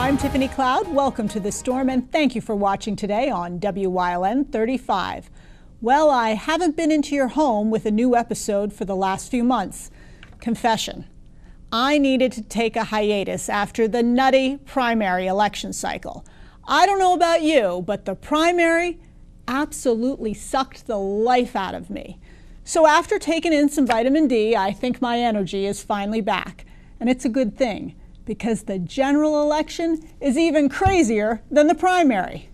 I'm Tiffany Cloud. Welcome to The Storm, and thank you for watching today on WYLN 35. Well, I haven't been into your home with a new episode for the last few months. Confession. I needed to take a hiatus after the nutty primary election cycle. I don't know about you, but the primary absolutely sucked the life out of me. So after taking in some vitamin D, I think my energy is finally back. And it's a good thing, because the general election is even crazier than the primary.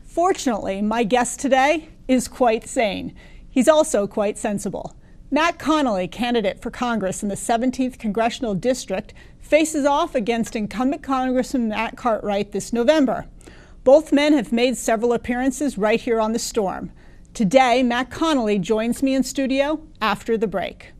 Fortunately, my guest today is quite sane. He's also quite sensible. Matt Connolly, candidate for Congress in the 17th Congressional District, faces off against incumbent Congressman Matt Cartwright this November. Both men have made several appearances right here on The Storm. Today, Matt Connolly joins me in studio after the break.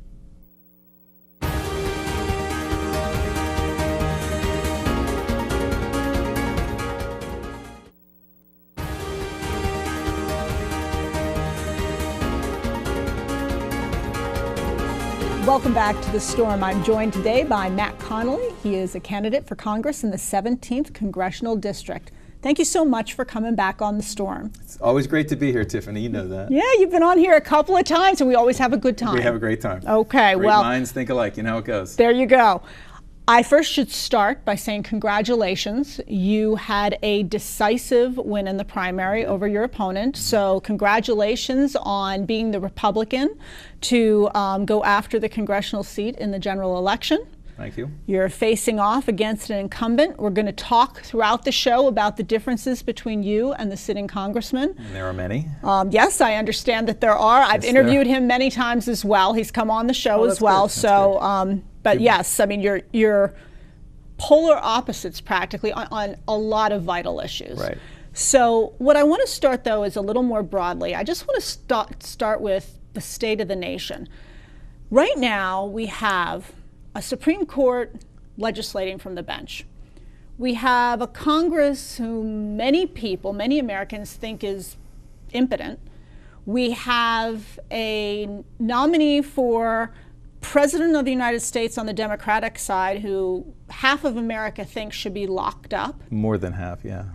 Welcome back to The Storm. I'm joined today by Matt Connolly. He is a candidate for Congress in the 17th Congressional District. Thank you so much for coming back on The Storm. It's always great to be here, Tiffany. You know that. Yeah, you've been on here a couple of times, and we always have a good time. We have a great time. Okay, great well. Minds think alike. You know how it goes. There you go. I first should start by saying congratulations. You had a decisive win in the primary over your opponent. So congratulations on being the Republican to go after the congressional seat in the general election. Thank you. You're facing off against an incumbent. We're going to talk throughout the show about the differences between you and the sitting congressman. And there are many. Yes, I understand that there are. I've interviewed him many times as well. He's come on the show as well. So, but yes, I mean, you're polar opposites practically on a lot of vital issues. Right. So what I want to start, though, is a little more broadly. I just want to start with the state of the nation. Right now, we have a Supreme Court legislating from the bench. We have a Congress who many people, many Americans think is impotent. We have a nominee for President of the United States on the Democratic side who half of America thinks should be locked up. More than half, yeah.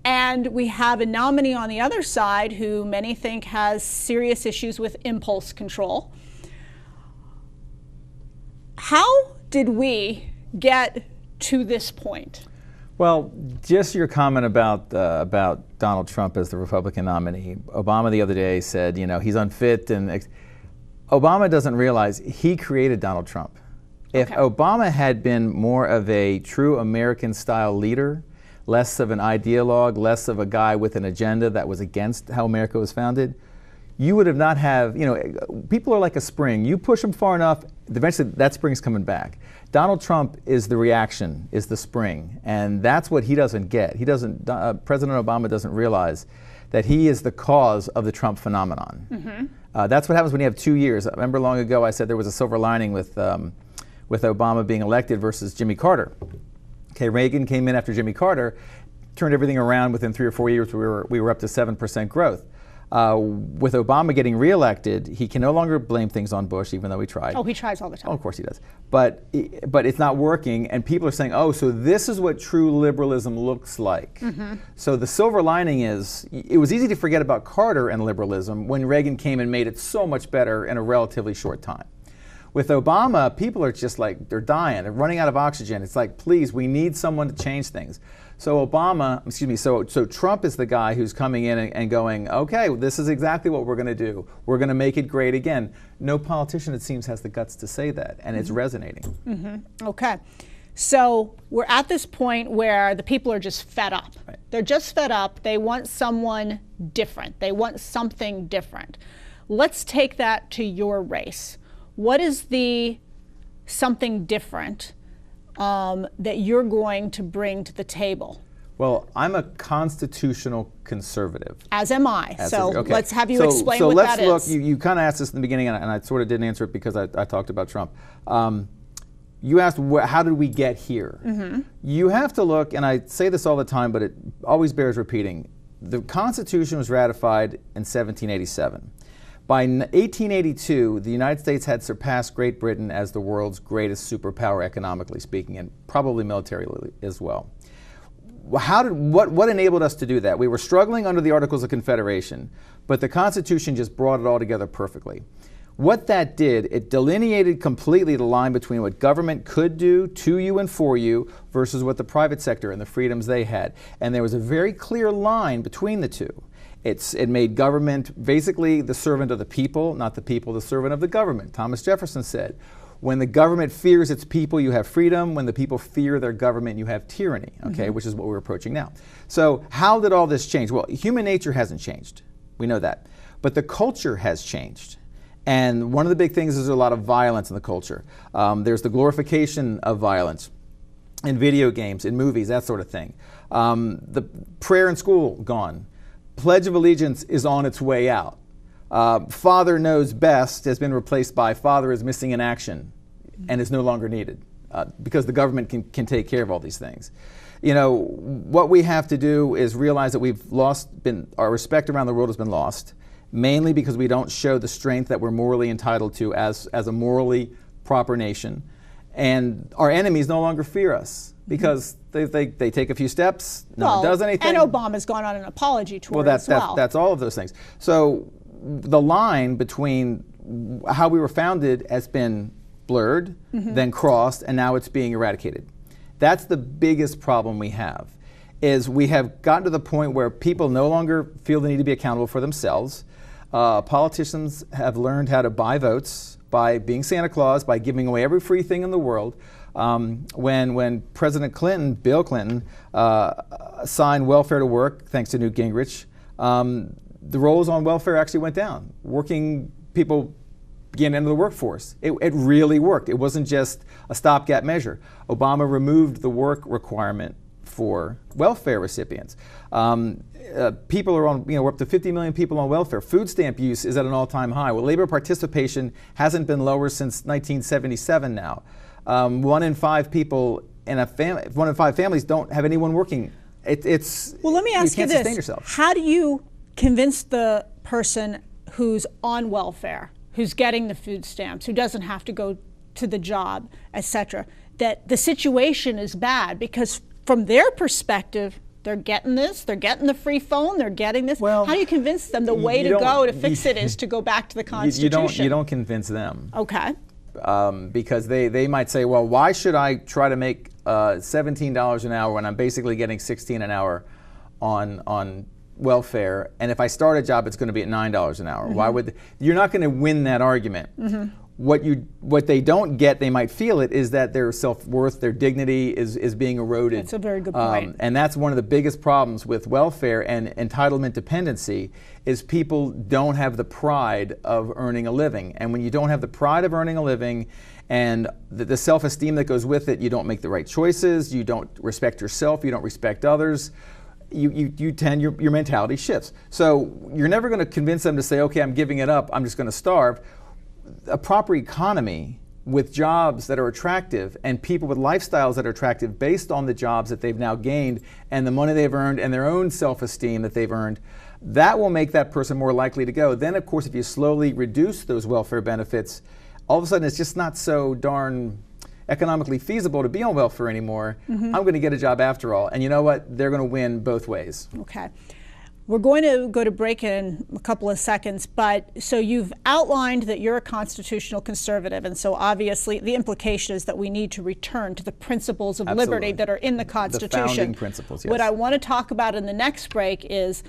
And we have a nominee on the other side who many think has serious issues with impulse control. How did we get to this point? Well, just your comment about Donald Trump as the Republican nominee. Obama the other day said, you know, he's unfit, and Obama doesn't realize he created Donald Trump. If Obama had been more of a true American-style leader, less of an ideologue, less of a guy with an agenda that was against how America was founded, you would have not have, you know, people are like a spring. You push them far enough, eventually that spring's coming back. Donald Trump is the reaction, is the spring, and that's what he doesn't get. He doesn't, President Obama doesn't realize that he is the cause of the Trump phenomenon. Mm-hmm. That's what happens when you have 2 years. I remember long ago I said there was a silver lining with Obama being elected versus Jimmy Carter. Okay, Reagan came in after Jimmy Carter, turned everything around within 3 or 4 years. We were up to 7% growth. With Obama getting reelected, he can no longer blame things on Bush, even though he tried. Oh, he tries all the time. Oh, of course he does. But it's not working, and people are saying, oh, so this is what true liberalism looks like. Mm-hmm. So the silver lining is, it was easy to forget about Carter and liberalism when Reagan came and made it so much better in a relatively short time. With Obama, people are just like, they're dying, they're running out of oxygen. It's like, please, we need someone to change things. So Trump is the guy who's coming in and going, okay, this is exactly what we're going to do. We're going to make it great again. No politician, it seems, has the guts to say that, and it's resonating. Mm-hmm. Okay. So we're at this point where the people are just fed up. Right. They're just fed up. They want someone different. They want something different. Let's take that to your race. What is the something different that you're going to bring to the table? Well, I'm a constitutional conservative. As am I. Let's have you explain what that is. So let's look, you kind of asked this in the beginning, and I sort of didn't answer it because I talked about Trump. You asked, how did we get here? Mm-hmm. You have to look, and I say this all the time, but it always bears repeating. The Constitution was ratified in 1787. By 1882, the United States had surpassed Great Britain as the world's greatest superpower economically speaking, and probably militarily as well. What enabled us to do that? We were struggling under the Articles of Confederation, but the Constitution just brought it all together perfectly. What that did, it delineated completely the line between what government could do to you and for you versus what the private sector and the freedoms they had. And there was a very clear line between the two. It made government basically the servant of the people, not the people the servant of the government. Thomas Jefferson said, when the government fears its people, you have freedom. When the people fear their government, you have tyranny, okay, which is what we're approaching now. So how did all this change? Well, human nature hasn't changed. We know that. But the culture has changed. And one of the big things is there's a lot of violence in the culture. There's the glorification of violence in video games, in movies, that sort of thing. The prayer in school, gone. Pledge of Allegiance is on its way out. Father knows best has been replaced by father is missing in action and is no longer needed because the government can take care of all these things. You know, what we have to do is realize that our respect around the world has been lost, mainly because we don't show the strength that we're morally entitled to as a morally proper nation. And our enemies no longer fear us because they take a few steps, no one does anything. And Obama's gone on an apology tour as well. That's all of those things. So the line between how we were founded has been blurred, then crossed, and now it's being eradicated. That's the biggest problem we have, is we have gotten to the point where people no longer feel the need to be accountable for themselves. Politicians have learned how to buy votes by being Santa Claus, by giving away every free thing in the world. When President Clinton, Bill Clinton, signed welfare to work, thanks to Newt Gingrich, the rolls on welfare actually went down. Working people began to enter the workforce. It really worked. It wasn't just a stopgap measure. Obama removed the work requirement for welfare recipients. People are on, we're up to 50 million people on welfare. Food stamp use is at an all-time high. Well, labor participation hasn't been lower since 1977 now. 1 in 5 people in a family, 1 in 5 families don't have anyone working. Well, let me ask you this. How do you convince the person who's on welfare, who's getting the food stamps, who doesn't have to go to the job, etc., that the situation is bad? Because from their perspective, they're getting this, they're getting the free phone, they're getting this. Well, how do you convince them the way to go to fix it is to go back to the Constitution? You don't convince them. Okay. Because they might say, well, why should I try to make $17 an hour when I'm basically getting $16 an hour on welfare, and if I start a job, it's going to be at $9 an hour. Why would you're not going to win that argument? What they don't get, they might feel it, is that their self-worth, their dignity is being eroded. That's a very good point. And that's one of the biggest problems with welfare and entitlement dependency, is people don't have the pride of earning a living. And when you don't have the pride of earning a living and the self-esteem that goes with it, you don't make the right choices, you don't respect yourself, you don't respect others, your mentality shifts. So you're never going to convince them to say, okay, I'm giving it up, I'm just going to starve. A proper economy with jobs that are attractive and people with lifestyles that are attractive based on the jobs that they've now gained and the money they've earned and their own self-esteem that they've earned, that will make that person more likely to go. Then, of course, if you slowly reduce those welfare benefits, all of a sudden it's just not so darn economically feasible to be on welfare anymore. I'm going to get a job after all. And you know what? They're going to win both ways. Okay. We're going to go to break in a couple of seconds, but so you've outlined that you're a constitutional conservative, and so obviously the implication is that we need to return to the principles of liberty that are in the Constitution. The founding principles, yes. What I want to talk about in the next break is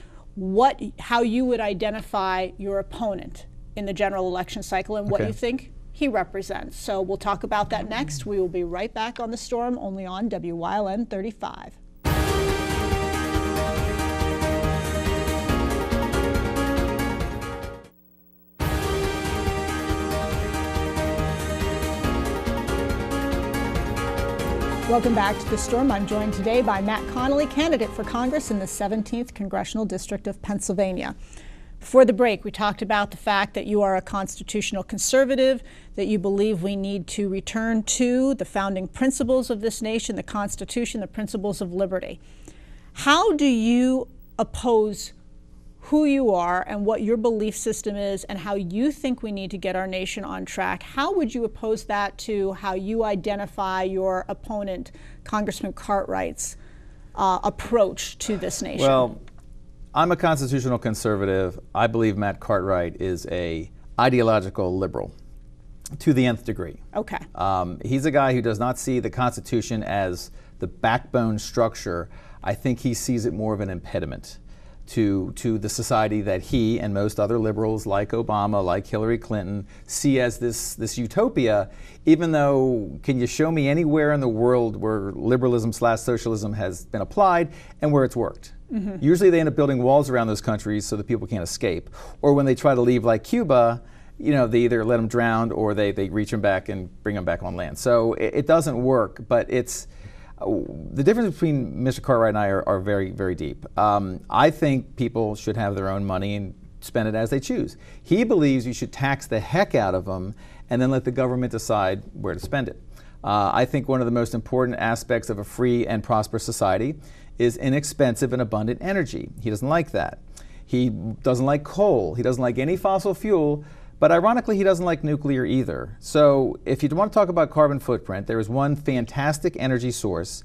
how you would identify your opponent in the general election cycle and what you think he represents. So we'll talk about that next. We will be right back on The Storm, only on WYLN 35. Welcome back to The Storm. I'm joined today by Matt Connolly, candidate for Congress in the 17th Congressional District of Pennsylvania. Before the break, we talked about the fact that you are a constitutional conservative, that you believe we need to return to the founding principles of this nation, the Constitution, the principles of liberty. How do you oppose who you are and what your belief system is and how you think we need to get our nation on track. How would you oppose that to how you identify your opponent, Congressman Cartwright's approach to this nation? Well, I'm a constitutional conservative. I believe Matt Cartwright is a ideological liberal to the nth degree. Okay. He's a guy who does not see the Constitution as the backbone structure. I think he sees it more of an impediment to the society that he and most other liberals like Obama, like Hillary Clinton, see as this utopia, even though, can you show me anywhere in the world where liberalism/socialism has been applied and where it's worked? Mm-hmm. Usually they end up building walls around those countries so that people can't escape. Or when they try to leave, like Cuba, they either let them drown or they reach them back and bring them back on land. So it doesn't work, but it's the difference between Mr. Cartwright and I are very, very deep. I think people should have their own money and spend it as they choose. He believes you should tax the heck out of them and then let the government decide where to spend it. I think one of the most important aspects of a free and prosperous society is inexpensive and abundant energy. He doesn't like that. He doesn't like coal. He doesn't like any fossil fuel. But ironically, he doesn't like nuclear either. So if you want to talk about carbon footprint, there is one fantastic energy source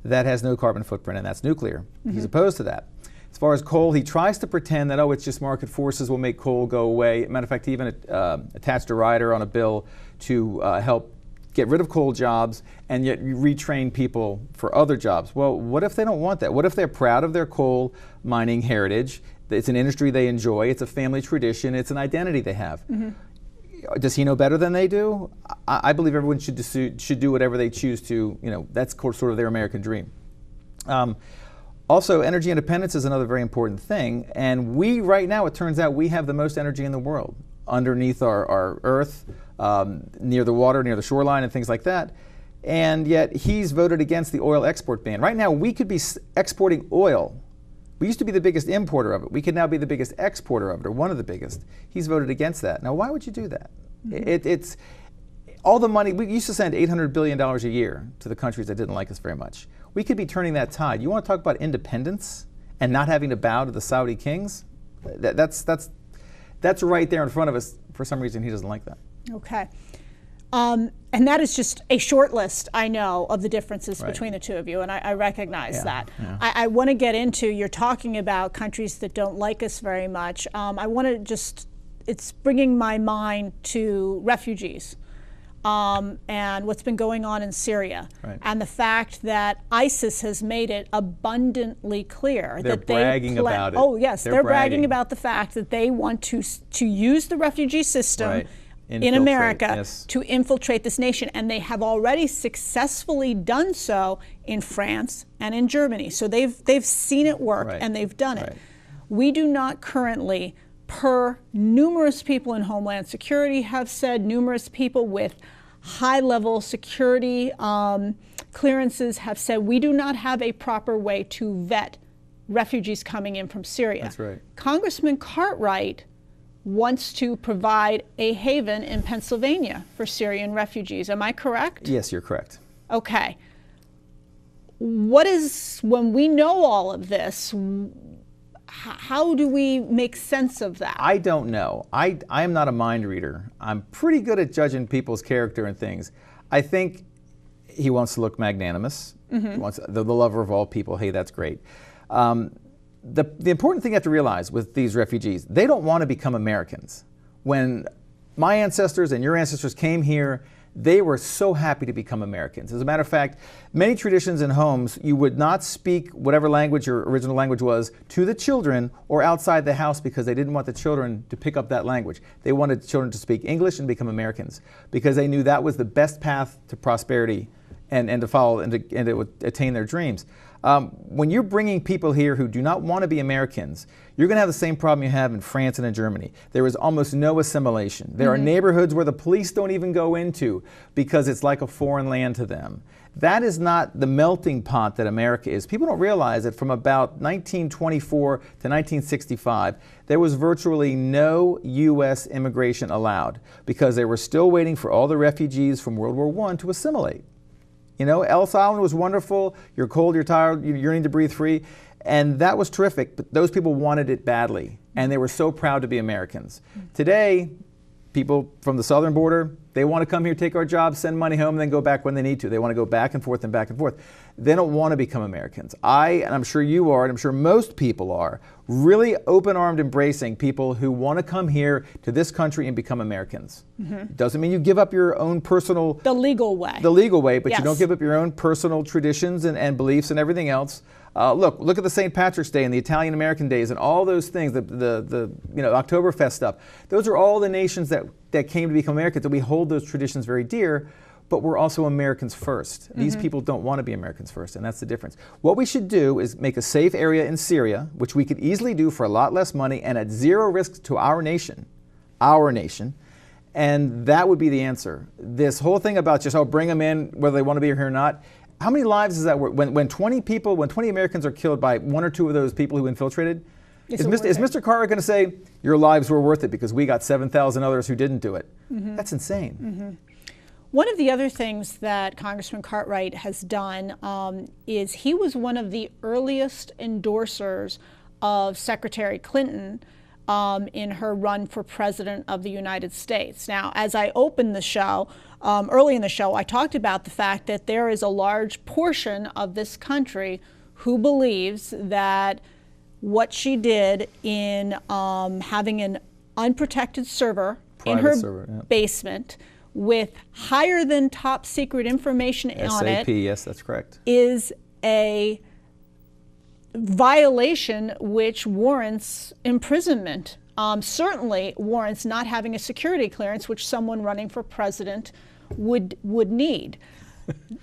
that has no carbon footprint, and that's nuclear. Mm-hmm. He's opposed to that. As far as coal, he tries to pretend that, it's just market forces will make coal go away. Matter of fact, he even attached a rider on a bill to help get rid of coal jobs and yet retrain people for other jobs. Well, what if they don't want that? What if they're proud of their coal mining heritage? It's an industry they enjoy. It's a family tradition. It's an identity they have. Mm-hmm. Does he know better than they do? I believe everyone should do whatever they choose to. That's sort of their American dream. Also, energy independence is another very important thing. And we, right now, it turns out we have the most energy in the world underneath our earth, near the water, near the shoreline, and things like that. And yet he's voted against the oil export ban. Right now, we could be exporting oil. We used to be the biggest importer of it. We could now be the biggest exporter of it, or one of the biggest. He's voted against that. Now, why would you do that? Mm-hmm. It's all the money. We used to send $800 billion a year to the countries that didn't like us very much. We could be turning that tide. You want to talk about independence and not having to bow to the Saudi kings? That's right there in front of us. For some reason, he doesn't like that. Okay. And that is just a short list, I know, of the differences between the two of you, and I recognize that. Yeah. I want to get into, you're talking about countries that don't like us very much. I want to it's bringing my mind to refugees and what's been going on in Syria. Right. And the fact that ISIS has made it abundantly clear that they're bragging about it. Oh, yes, they're bragging about the fact that they want to use the refugee system. Right. In America to infiltrate this nation, and they have already successfully done so in France and in Germany. So they've seen it work, and they've done it. We do not currently, per numerous people in Homeland Security have said, numerous people with high-level security clearances have said, we do not have a proper way to vet refugees coming in from Syria. That's right. Congressman Cartwright wants to provide a haven in Pennsylvania for Syrian refugees. Am I correct? Yes, you're correct. Okay. When we know all of this, how do we make sense of that? I don't know. I am not a mind reader. I'm pretty good at judging people's character and things. I think he wants to look magnanimous. Mm-hmm. He wants the lover of all people. Hey, that's great. The important thing you have to realize with these refugees, they don't want to become Americans. When my ancestors and your ancestors came here, they were so happy to become Americans. As a matter of fact, many traditions in homes, you would not speak whatever language your original language was to the children or outside the house because they didn't want the children to pick up that language. They wanted the children to speak English and become Americans because they knew that was the best path to prosperity and to follow and to attain their dreams. When you're bringing people here who do not want to be Americans, you're going to have the same problem you have in France and in Germany. There is almost no assimilation. There are neighborhoods where the police don't even go into because it's like a foreign land to them. That is not the melting pot that America is. People don't realize that from about 1924 to 1965, there was virtually no U.S. immigration allowed because they were still waiting for all the refugees from World War I to assimilate. You know, Ellis Island was wonderful. You're cold, you're tired, you're yearning to breathe free. And that was terrific, but those people wanted it badly, and they were so proud to be Americans. Today, people from the southern border, they want to come here, take our jobs, send money home, and then go back when they need to. They want to go back and forth and back and forth. They don't want to become Americans. And I'm sure you are, and I'm sure most people are, really open-armed embracing people who want to come here to this country and become Americans. Doesn't mean you give up your own personal... The legal way. The legal way, but yes. you don't give up your own personal traditions and beliefs and everything else. Look at the St. Patrick's Day and the Italian American days and all those things, the Oktoberfest stuff. Those are all the nations that came to become Americans, and we hold those traditions very dear, but we're also Americans first. These people don't want to be Americans first, and that's the difference. What we should do is make a safe area in Syria, which we could easily do for a lot less money and at zero risk to our nation, and that would be the answer. This whole thing about just, bring them in whether they want to be here or not, how many lives is that worth? When 20 Americans are killed by one or two of those people who infiltrated, is Mr. Cartwright going to say, your lives were worth it because we got 7,000 others who didn't do it? That's insane. One of the other things that Congressman Cartwright has done is he was one of the earliest endorsers of Secretary Clinton in her run for President of the United States. Now, as I opened the show, early in the show, I talked about the fact that there is a large portion of this country who believes that what she did in having an unprotected server in her basement with higher than top secret information on it, yes, that's correct, is a violation which warrants imprisonment. Certainly warrants not having a security clearance, which someone running for president would need.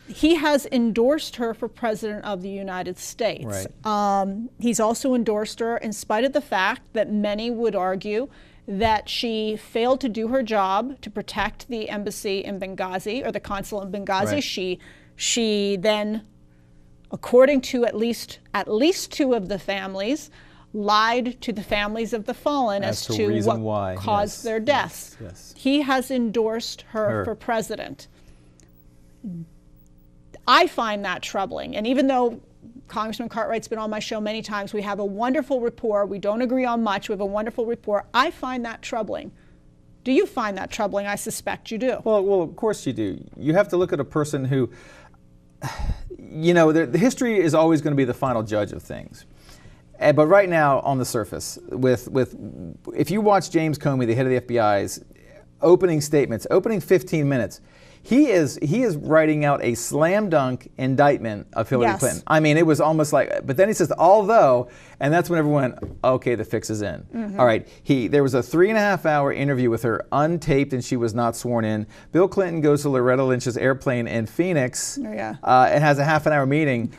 He has endorsed her for President of the United States. Right. He's also endorsed her in spite of the fact that many would argue that she failed to do her job to protect the embassy in Benghazi, or the consulate in Benghazi. Right. She then, according to at least two of the families, lied to the families of the fallen as to what caused their deaths. Yes. He has endorsed her for president. I find that troubling. And even though Congressman Cartwright's been on my show many times, we have a wonderful rapport. We don't agree on much. We have a wonderful rapport. I find that troubling. Do you find that troubling? I suspect you do. Well, of course you do. You have to look at a person who, the history is always going to be the final judge of things. But right now, on the surface, if you watch James Comey, the head of the FBI's opening statements, opening 15 minutes, he is writing out a slam dunk indictment of Hillary Clinton. I mean, it was almost like, but then he says, although, and that's when everyone went, okay, the fix is in. All right, there was a 3.5-hour interview with her, untaped, and she was not sworn in. Bill Clinton goes to Loretta Lynch's airplane in Phoenix and has a half-an-hour meeting.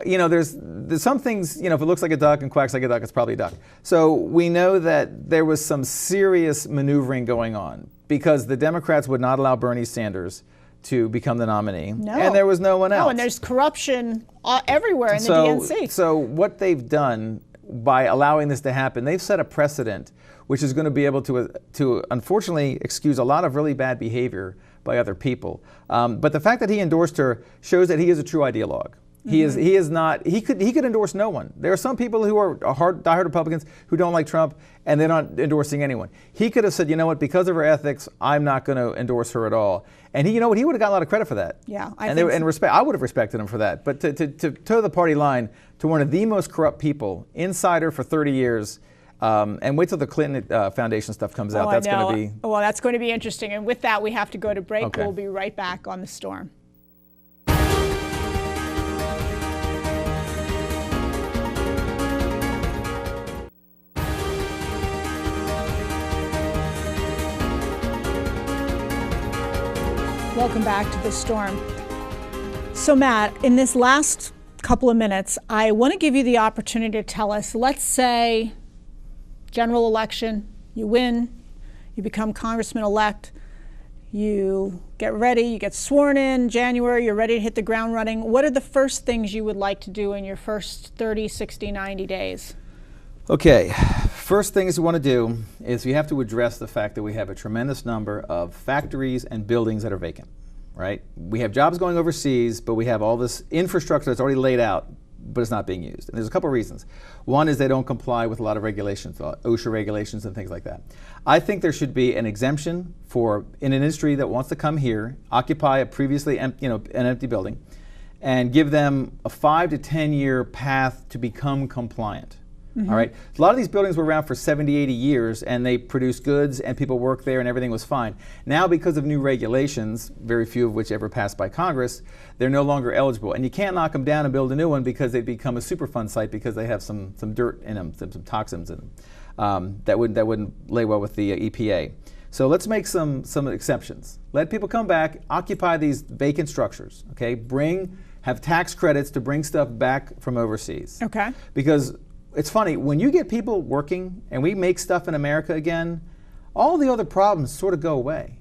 There's some things, if it looks like a duck and quacks like a duck, it's probably a duck. So we know that there was some serious maneuvering going on because the Democrats would not allow Bernie Sanders to become the nominee. No. And there was no one else. No, and there's corruption everywhere in the DNC. So what they've done by allowing this to happen, they've set a precedent which is going to be able to unfortunately excuse a lot of really bad behavior by other people. But the fact that he endorsed her shows that he is a true ideologue. He is not. He could endorse no one. There are some people who are diehard Republicans who don't like Trump, and they're not endorsing anyone. He could have said, you know what, because of her ethics, I'm not going to endorse her at all. And he would have gotten a lot of credit for that. Yeah, respect. I would have respected him for that. But to toe the party line to one of the most corrupt people, insider for 30 years. And wait till the Clinton Foundation stuff comes out. That's going to be. Well, that's going to be interesting. And with that, we have to go to break. Okay. We'll be right back on The Storm. Welcome back to The Storm. So Matt, in this last couple of minutes, I want to give you the opportunity to tell us, let's say general election, you win, you become congressman-elect, you get ready, you get sworn in January, you're ready to hit the ground running. What are the first things you would like to do in your first 30, 60, 90 days? Okay, first things you want to do is you have to address the fact that we have a tremendous number of factories and buildings that are vacant, right? We have jobs going overseas, but we have all this infrastructure that's already laid out but it's not being used. And there's a couple of reasons. One is they don't comply with a lot of regulations, OSHA regulations and things like that. I think there should be an exemption for in an industry that wants to come here, occupy a previously an empty building, and give them a 5 to 10 year path to become compliant. All right. A lot of these buildings were around for 70, 80 years, and they produced goods, and people worked there, and everything was fine. Now, because of new regulations, very few of which ever passed by Congress, they're no longer eligible. And you can't knock them down and build a new one because they become a Superfund site because they have some dirt in them, some toxins in them that wouldn't lay well with the EPA. So let's make some exceptions. Let people come back, occupy these vacant structures. Okay, have tax credits to bring stuff back from overseas. Okay. Because it's funny, when you get people working and we make stuff in America again, all the other problems sort of go away.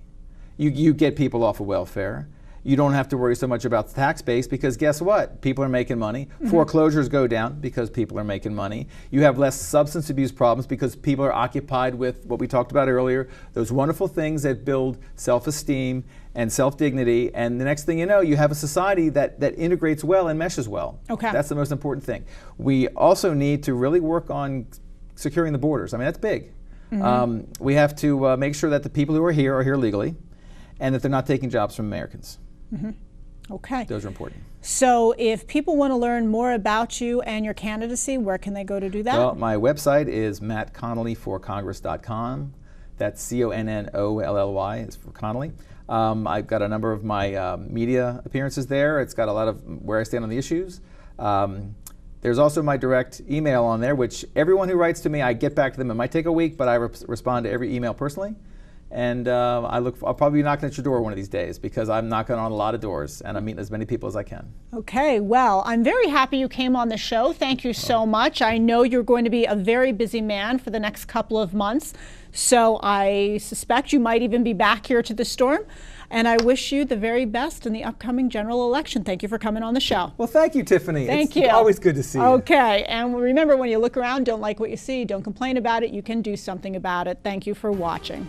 You get people off of welfare. You don't have to worry so much about the tax base because guess what? People are making money. Foreclosures go down because people are making money. You have less substance abuse problems because people are occupied with what we talked about earlier, those wonderful things that build self-esteem and self-dignity. And the next thing you know, you have a society that integrates well and meshes well. Okay. That's the most important thing. We also need to really work on securing the borders. I mean, that's big. We have to make sure that the people who are here legally and that they're not taking jobs from Americans. Okay. Those are important. So if people want to learn more about you and your candidacy, where can they go to do that? Well, my website is mattconnollyforcongress.com. That's Connolly, is for Connolly. I've got a number of my media appearances there. It's got a lot of where I stand on the issues. There's also my direct email on there, which everyone who writes to me, I get back to them. It might take a week, but I respond to every email personally. And I'll probably be knocking at your door one of these days because I'm knocking on a lot of doors and I'm meeting as many people as I can. Okay, well, I'm very happy you came on the show. Thank you so much. I know you're going to be a very busy man for the next couple of months, so I suspect you might even be back here to the Storm. And I wish you the very best in the upcoming general election. Thank you for coming on the show. Well, thank you, Tiffany. Thank you. It's always good to see you. Okay, and remember, when you look around, don't like what you see, don't complain about it. You can do something about it. Thank you for watching.